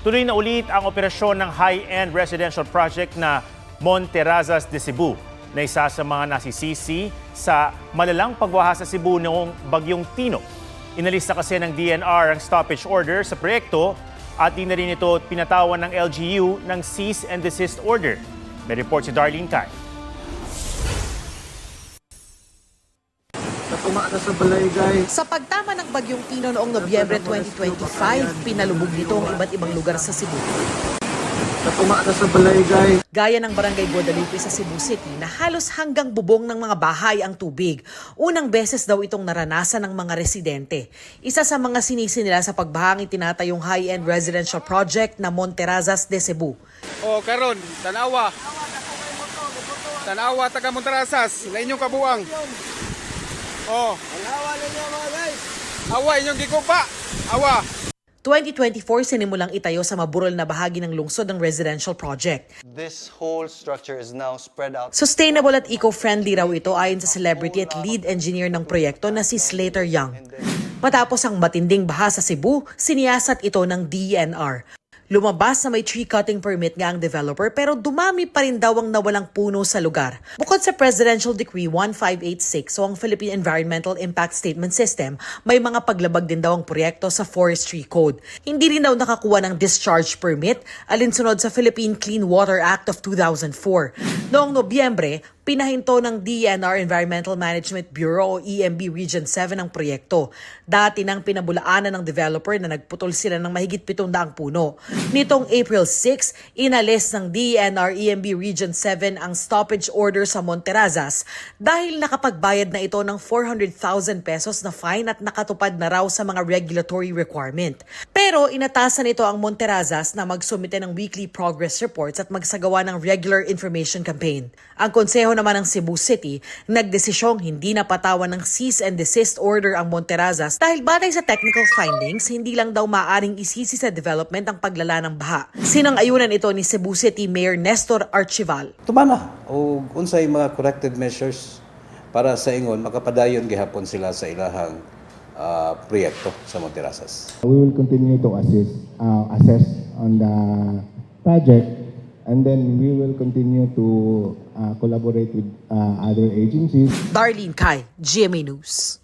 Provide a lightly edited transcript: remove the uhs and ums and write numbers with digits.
Tuloy na ulit ang operasyon ng high-end residential project na Monterrazas de Cebu na isa sa mga nasisisi sa malalang pagwaha sa Cebu noong Bagyong Tino. Inalis na kasi ng DNR ang stoppage order sa proyekto at di na rin ito pinatawan ng LGU ng cease and desist order. May report si Darlene Kai. Sa pagtama ng Bagyong Tino noong Nobyembre 2025, pinalubog nito ang iba't ibang lugar sa Cebu. Gaya ng Barangay Guadalupe sa Cebu City na halos hanggang bubong ng mga bahay ang tubig. Unang beses daw itong naranasan ng mga residente. Isa sa mga sinisi nila sa pagbahang itinatayong high-end residential project na Monterrazas de Cebu. O karon, tanawa. Tanawa taga Monterrazas, na inyong kabuang. Oh. Awa ninyo mga guys. Awa inyong gikupa. Awa. 2024 sinimulang itayo sa maburol na bahagi ng lungsod ng residential project. This whole structure is now spread out. Sustainable at eco-friendly raw ito ayon sa celebrity at lead engineer ng proyekto na si Slater Young. Matapos ang matinding baha sa Cebu, siniyasat ito ng DNR. Lumabas na may tree cutting permit nga ang developer pero dumami pa rin daw ang nawalang puno sa lugar. Bukod sa Presidential Decree 1586 o ang Philippine Environmental Impact Statement System, may mga paglabag din daw ang proyekto sa Forestry Code. Hindi rin daw nakakuha ng discharge permit alinsunod sa Philippine Clean Water Act of 2004. Noong Nobyembre, pinahinto ng DNR Environmental Management Bureau o EMB Region 7 ang proyekto. Dati nang pinabulaanan ng developer na nagputol sila ng mahigit 700 puno. Nitong April 6, inalis ng DNR EMB Region 7 ang stoppage order sa Monterrazas dahil nakapagbayad na ito ng 400,000 pesos na fine at nakatupad na raw sa mga regulatory requirement. Pero inatasan ito ang Monterrazas na magsumite ng weekly progress reports at magsagawa ng regular information campaign. Ang konseho naman ng Cebu City, nagdesisyong hindi napatawan ng cease and desist order ang Monterrazas dahil batay sa technical findings, hindi lang daw maaring isisi sa development ang paglala ng baha. Sinang-ayunan ito ni Cebu City Mayor Nestor Archival. Tumana o unsay mga corrective measures para sa ingon makapadayon gihapon sila sa ilahang proyekto sa Monterrazas. We will continue to assess on the project. And then we will continue to collaborate with other agencies. Darlene Kai, GMA News.